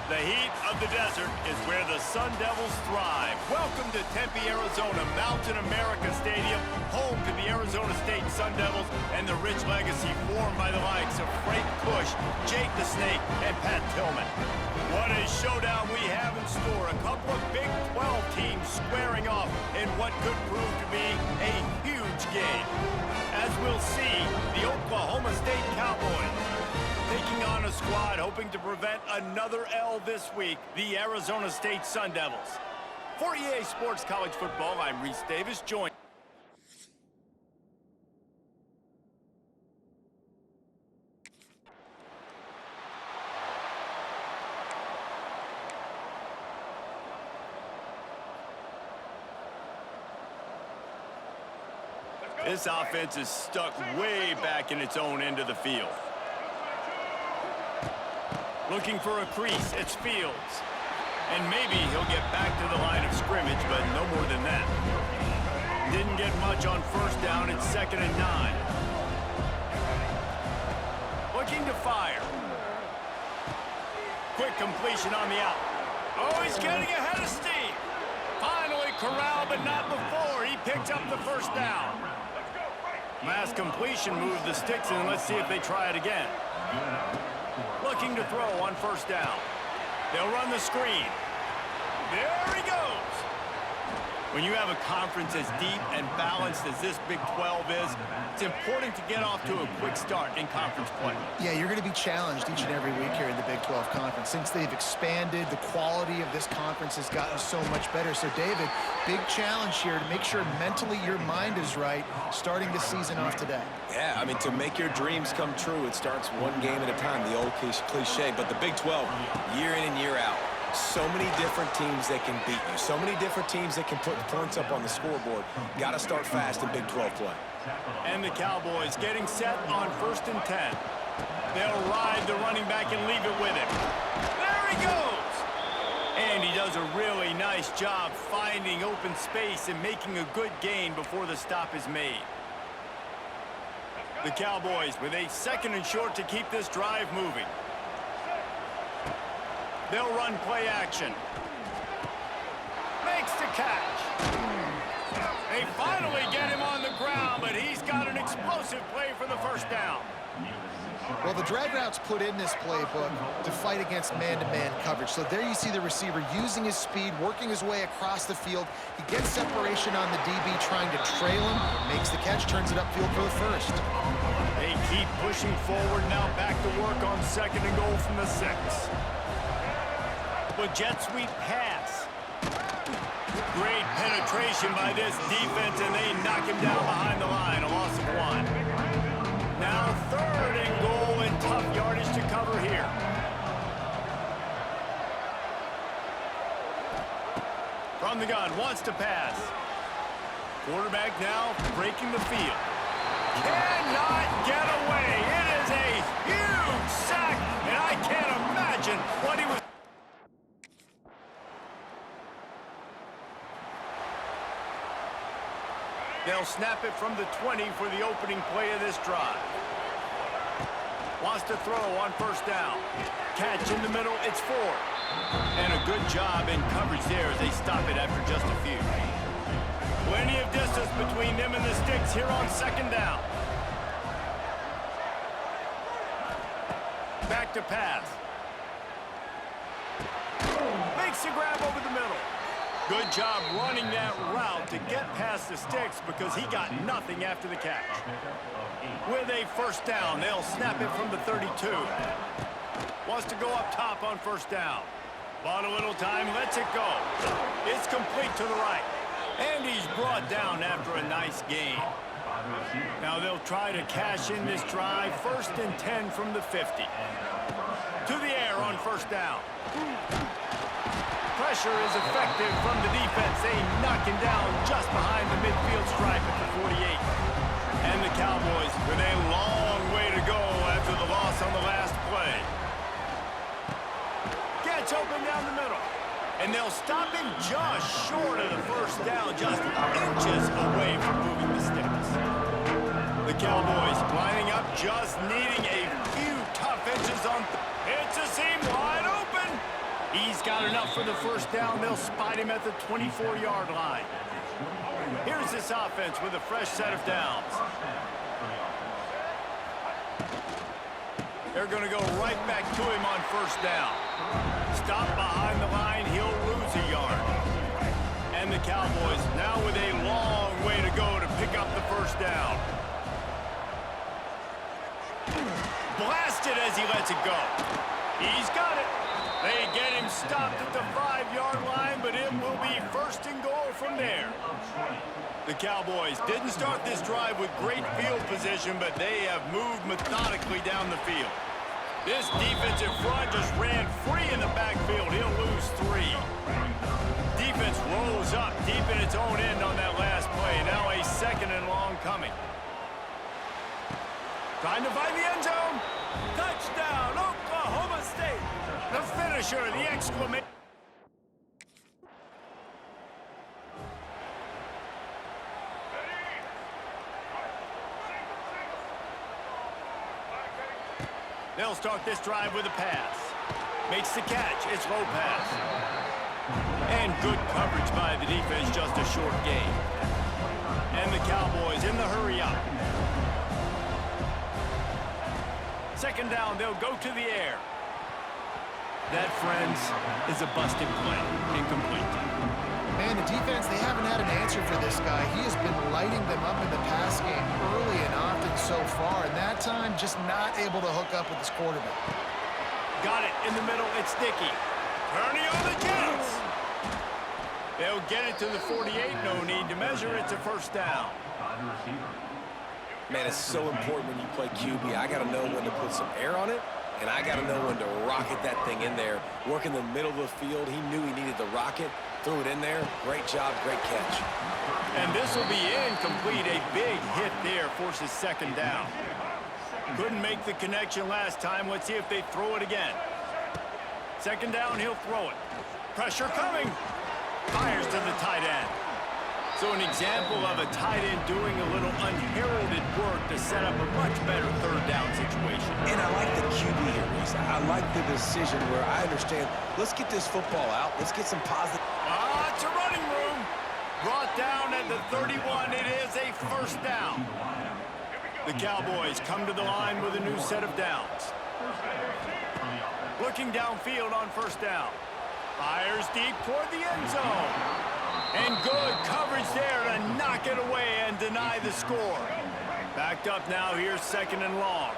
The heat of the desert is where the Sun Devils thrive. Welcome to Tempe, Arizona, Mountain America Stadium, home to the Arizona State Sun Devils and the rich legacy formed by the likes of Frank Bush, Jake the Snake, and Pat Tillman. What a showdown we have in store. A couple of Big 12 teams squaring off in what could prove to be a huge game. As we'll see, the Oklahoma State Cowboys taking on a squad hoping to prevent another L this week, the Arizona State Sun Devils. For EA Sports College Football, I'm Reese Davis, joined. This offense is stuck way back in its own end of the field. Looking for a crease, it's Fields. And maybe he'll get back to the line of scrimmage, but no more than that. Didn't get much on first down, it's 2nd and 9. Looking to fire. Quick completion on the out. Oh, he's getting ahead of steam. Finally corralled, but not before. He picks up the first down. Last completion moved the sticks, and let's see if they try it again. Looking to throw on first down. They'll run the screen. There he goes. When you have a conference as deep and balanced as this Big 12 is, it's important to get off to a quick start in conference play. Yeah, you're going to be challenged each and every week here in the Big 12 Conference. Since they've expanded, the quality of this conference has gotten so much better. So, David, big challenge here to make sure mentally your mind is right starting the season off today. Yeah, I mean, to make your dreams come true, it starts one game at a time, the old cliche. But the Big 12, year in and year out, so many different teams that can beat you, so many different teams that can put points up on the scoreboard. Got to start fast in Big 12 play. And the Cowboys getting set on 1st and 10. They'll ride the running back and leave it with him. There he goes! And he does a really nice job finding open space and making a good gain before the stop is made. The Cowboys with a 2nd and short to keep this drive moving. They'll run play action. Makes the catch. They finally get him on the ground, but he's got an explosive play for the first down. Well, the drag routes put in this playbook to fight against man-to-man coverage. So there you see the receiver using his speed, working his way across the field. He gets separation on the DB, trying to trail him, makes the catch, turns it upfield for the first. They keep pushing forward, now back to work on 2nd and goal from the 6. With jet sweep pass. Great penetration by this defense, and they knock him down behind the line, a loss of 1. Now 3rd and goal and tough yardage to cover here. From the gun, wants to pass. Quarterback now breaking the field. Cannot get away. It is a huge sack, and I can't imagine what he was. They'll snap it from the 20 for the opening play of this drive. Wants to throw on first down. Catch in the middle, it's 4. And a good job in coverage there as they stop it after just a few. Plenty of distance between them and the sticks here on 2nd down. Back to pass. Makes a grab over the middle. Good job running that route to get past the sticks because he got nothing after the catch. With a first down, they'll snap it from the 32. Wants to go up top on first down. Bought a little time, lets it go. It's complete to the right. And he's brought down after a nice gain. Now they'll try to cash in this drive. 1st and 10 from the 50. To the air on first down. Pressure is effective from the defense. They knock him down just behind the midfield stripe at the 48. And the Cowboys with a long way to go after the loss on the last play. Gets open down the middle. And they'll stop him just short of the first down, just inches away from moving the sticks. The Cowboys lining up, just needing a few tough inches on. It's a seam wide open. He's got enough for the first down. They'll spot him at the 24-yard line. Here's this offense with a fresh set of downs. They're going to go right back to him on first down. Stop behind the line. He'll lose a yard. And the Cowboys now with a long way to go to pick up the first down. Blasted as he lets it go. He's got it. They get him stopped at the 5-yard line, but it will be first and goal from there. The Cowboys didn't start this drive with great field position, but they have moved methodically down the field. This defensive front just ran free in the backfield. He'll lose 3. Defense rolls up deep in its own end on that last play. Now a 2nd and long coming. Trying to find the end zone. Touchdown, Oklahoma State. The finisher, the exclamation. They'll start this drive with a pass. Makes the catch. It's low pass. And good coverage by the defense, just a short gain. And the Cowboys in the hurry up. 2nd down, they'll go to the air. That, friends, is a busted play. Incomplete. Man, the defense, they haven't had an answer for this guy. He has been lighting them up in the pass game early and often so far, and that time just not able to hook up with his quarterback. Got it in the middle. It's Dickey. Purdy on the Jets. They'll get it to the 48. No need to measure. It's a first down. Man, it's so important when you play QB. I got to know when to put some air on it, and I got to know when to rocket that thing in there. Work in the middle of the field. He knew he needed the rocket. Threw it in there. Great job, great catch. And this will be incomplete. A big hit there forces 2nd down. Couldn't make the connection last time. Let's see if they throw it again. 2nd down, he'll throw it. Pressure coming. Fires to the tight end. So an example of a tight end doing a little unheralded work to set up a much better 3rd down situation. And I like the QB here, Reese. I like the decision where I understand, let's get this football out. Let's get some positive. It's a running room. Brought down at the 31. It is a first down. The Cowboys come to the line with a new set of downs. Looking downfield on first down. Fires deep toward the end zone. And good coverage there to knock it away and deny the score. Backed up now, here's 2nd and long.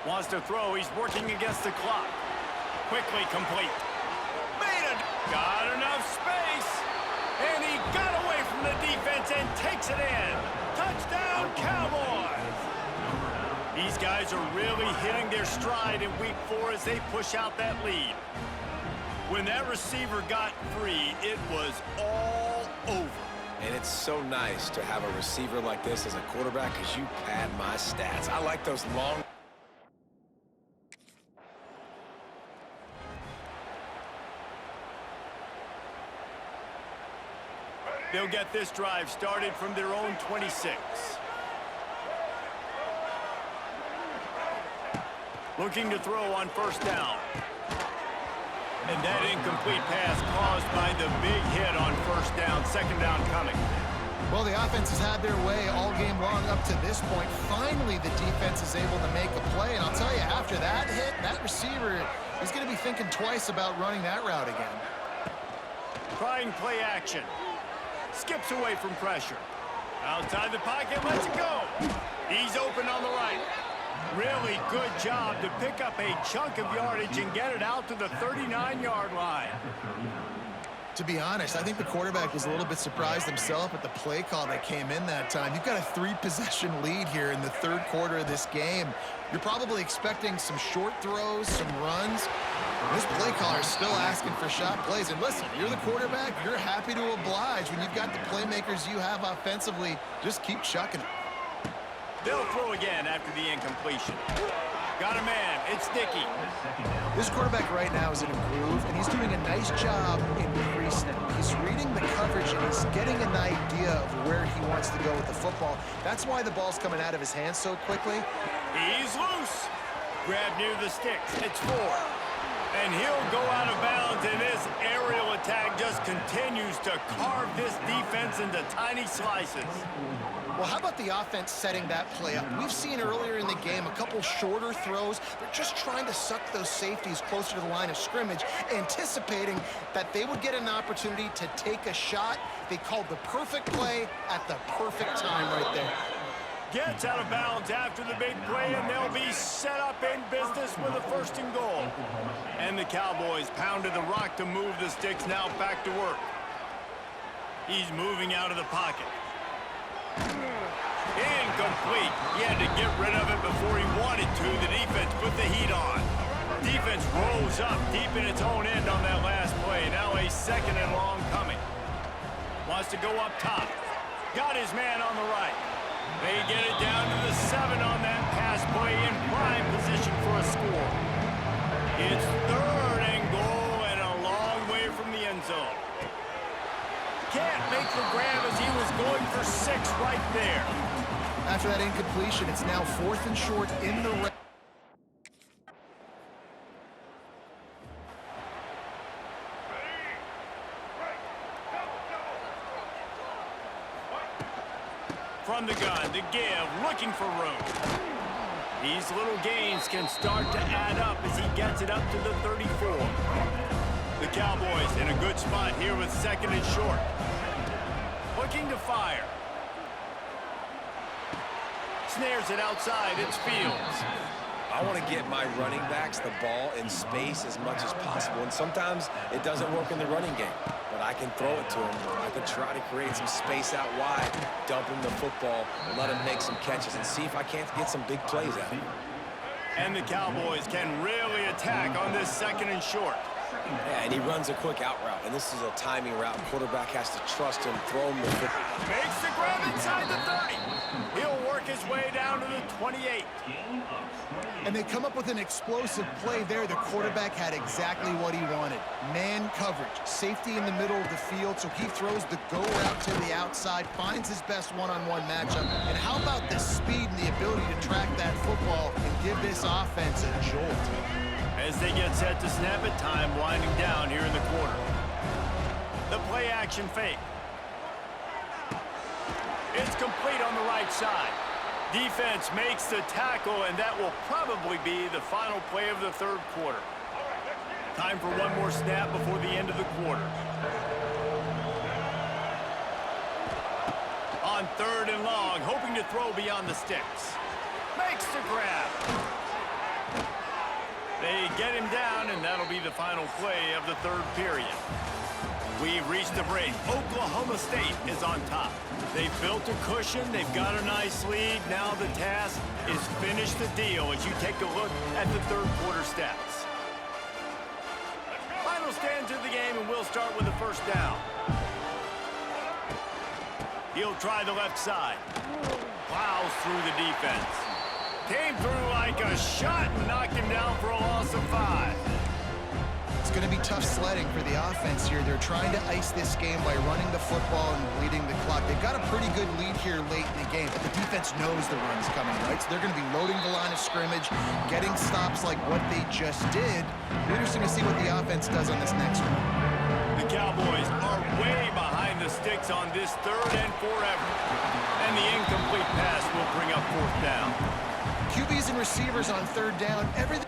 Wants to throw, he's working against the clock. Quickly complete. Made it. Got enough space. And he got away from the defense and takes it in. Touchdown, Cowboys. These guys are really hitting their stride in week 4 as they push out that lead. When that receiver got free, it was all over. And it's so nice to have a receiver like this as a quarterback because you pad my stats. I like those long. They'll get this drive started from their own 26. Looking to throw on first down. And that incomplete pass caused by the big hit on first down. 2nd down coming. Well, the offense has had their way all game long up to this point. Finally, the defense is able to make a play. And I'll tell you, after that hit, that receiver is going to be thinking twice about running that route again. Trying play action. Skips away from pressure. Outside the pocket, lets it go. He's open on the right. Really good job to pick up a chunk of yardage and get it out to the 39-yard line. To be honest, I think the quarterback was a little bit surprised himself at the play call that came in that time. You've got a 3-possession lead here in the 3rd quarter of this game. You're probably expecting some short throws, some runs. This play caller is still asking for shot plays. And listen, you're the quarterback. You're happy to oblige. When you've got the playmakers you have offensively, just keep chucking it. They'll throw again after the incompletion. Got a man. It's Dickey. This quarterback right now is in a groove, and he's doing a nice job in pre-snap. He's reading the coverage, and he's getting an idea of where he wants to go with the football. That's why the ball's coming out of his hands so quickly. He's loose. Grab near the sticks. It's 4. And he'll go out of bounds, and this aerial attack just continues to carve this defense into tiny slices. Well, how about the offense setting that play up? We've seen earlier in the game a couple shorter throws. They're just trying to suck those safeties closer to the line of scrimmage, anticipating that they would get an opportunity to take a shot. They called the perfect play at the perfect time right there. Gets out of bounds after the big play, and they'll be set up in business with a 1st and goal. And the Cowboys pounded the rock to move the sticks, now back to work. He's moving out of the pocket. Incomplete. He had to get rid of it before he wanted to. The defense put the heat on. Defense rolls up deep in its own end on that last play. Now a 2nd and long coming. Wants to go up top. Got his man on the right. They get it down to the 7 on that pass play, in prime position for a score. It's 3rd and goal and a long way from the end zone. Can't make the grab as he was going for 6 right there. After that incompletion, it's now 4th and short in the red. From the gun, the give, looking for room. These little gains can start to add up as he gets it up to the 34. The Cowboys in a good spot here with 2nd and short. Looking to fire. Snares it outside, it's Fields. I want to get my running backs the ball in space as much as possible, and sometimes it doesn't work in the running game. But I can throw it to him. I can try to create some space out wide, dump him the football, and let him make some catches and see if I can't get some big plays out of him. And the Cowboys can really attack on this 2nd and short. Yeah, and he runs a quick out route, and this is a timing route. Quarterback has to trust him, throw him the football. Makes the grab inside the 30. He'll work his way down to the 28. And they come up with an explosive play there. The quarterback had exactly what he wanted. Man coverage, safety in the middle of the field, so he throws the go route to the outside, finds his best one-on-one matchup. And how about the speed and the ability to track that football and give this offense a jolt? As they get set to snap it, time winding down here in the quarter. The play action fake. It's complete on the right side. Defense makes the tackle, and that will probably be the final play of the 3rd quarter. Time for one more snap before the end of the quarter. On 3rd and long, hoping to throw beyond the sticks. Makes the grab. They get him down, and that'll be the final play of the 3rd period. We've reached the break. Oklahoma State is on top. They've built a cushion. They've got a nice lead. Now the task is finish the deal as you take a look at the 3rd quarter stats. Final stands of the game, and we'll start with the 1st down. He'll try the left side. Plows through the defense. Came through like a shot and knocked him down for a loss of 5. It's going to be tough sledding for the offense here. They're trying to ice this game by running the football and bleeding the clock. They've got a pretty good lead here late in the game, but the defense knows the run's coming, right? So they're going to be loading the line of scrimmage, getting stops like what they just did. Interesting to see what the offense does on this next one. The Cowboys are way behind the sticks on this 3rd and forever. And the incomplete pass will bring up 4th down. QBs and receivers on 3rd down, everything.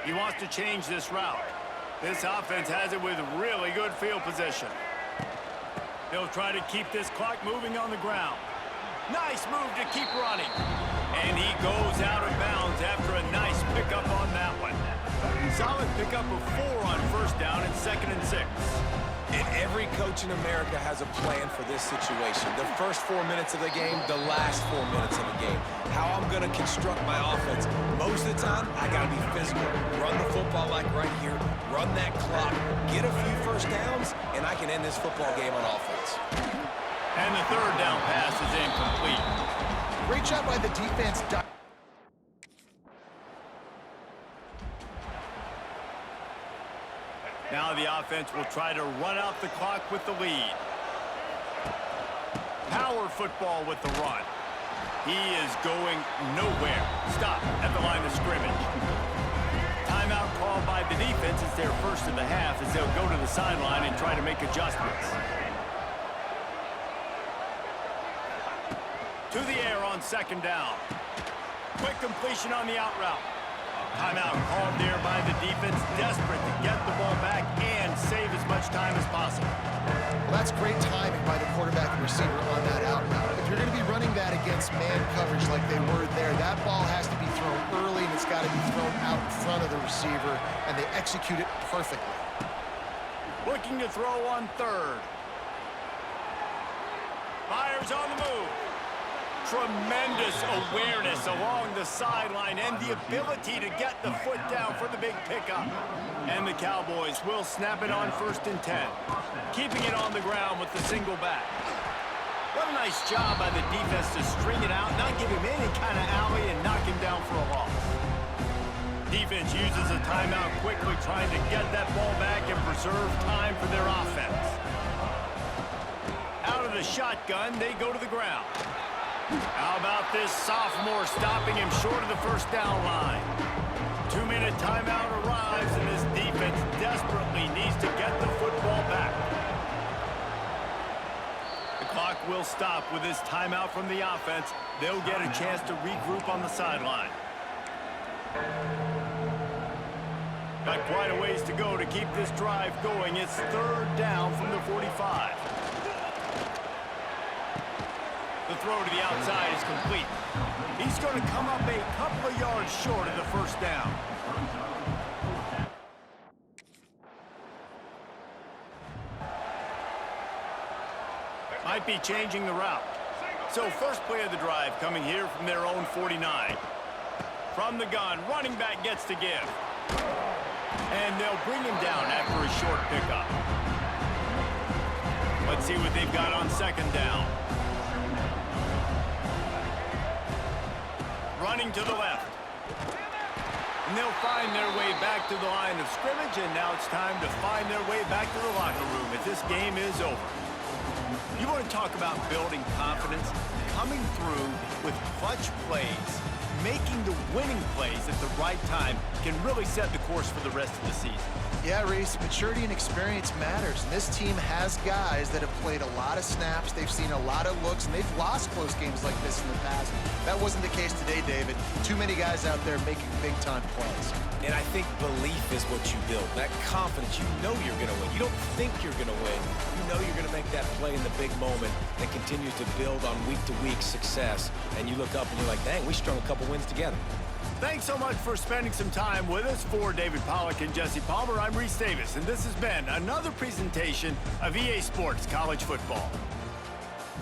He wants to change this route. This offense has it with really good field position. They'll try to keep this clock moving on the ground. Nice move to keep running. And he goes out of bounds after a nice pickup on that one. Solid pickup of 4 on 1st down and 2nd and 6. And every coach in America has a plan for this situation. The first 4 minutes of the game, the last 4 minutes of the game. How I'm going to construct my offense. Most of the time, I got to be physical. Run the football like right here. Run that clock. Get a few 1st downs, and I can end this football game on offense. And the 3rd down pass is incomplete. Great job by the defense. Now the offense will try to run out the clock with the lead. Power football with the run. He is going nowhere. Stop at the line of scrimmage. Timeout called by the defense. It's their first of the half as they'll go to the sideline and try to make adjustments. To the air on second down. Quick completion on the out route. Timeout called there by the defense, desperate to get the ball back and save as much time as possible. Well, that's great timing by the quarterback and receiver on that out route. If you're going to be running that against man coverage like they were there, that ball has to be thrown early and it's got to be thrown out in front of the receiver, and they execute it perfectly. Looking to throw on third. Fires on the move. Tremendous awareness along the sideline and the ability to get the foot down for the big pickup. And the Cowboys will snap it on 1st and 10. Keeping it on the ground with the single back. What a nice job by the defense to string it out, not give him any kind of alley and knock him down for a loss. Defense uses a timeout quickly, trying to get that ball back and preserve time for their offense. Out of the shotgun, they go to the ground. How about this sophomore stopping him short of the first down line? 2-minute timeout arrives, and this defense desperately needs to get the football back. The clock will stop with this timeout from the offense. They'll get a chance to regroup on the sideline. Got quite a ways to go to keep this drive going. It's 3rd down from the 45. The throw to the outside is complete. He's going to come up a couple of yards short of the first down. Might be changing the route. So first play of the drive coming here from their own 49. From the gun, running back gets to give. And they'll bring him down after a short pickup. Let's see what they've got on 2nd down. Running to the left. And they'll find their way back to the line of scrimmage, and now it's time to find their way back to the locker room as this game is over. You want to talk about building confidence? Coming through with clutch plays, making the winning plays at the right time can really set the course for the rest of the season. Yeah, Reese, maturity and experience matters. And this team has guys that have played a lot of snaps. They've seen a lot of looks, and they've lost close games like this in the past. That wasn't the case today, David. Too many guys out there making big-time plays. And I think belief is what you build. That confidence, you know you're going to win. You don't think you're going to win. You know you're going to make that play in the big moment that continues to build on week-to-week success. And you look up and you're like, dang, we strung a couple wins together. Thanks so much for spending some time with us. For David Pollack and Jesse Palmer, I'm Reese Davis, and this has been another presentation of EA Sports College Football.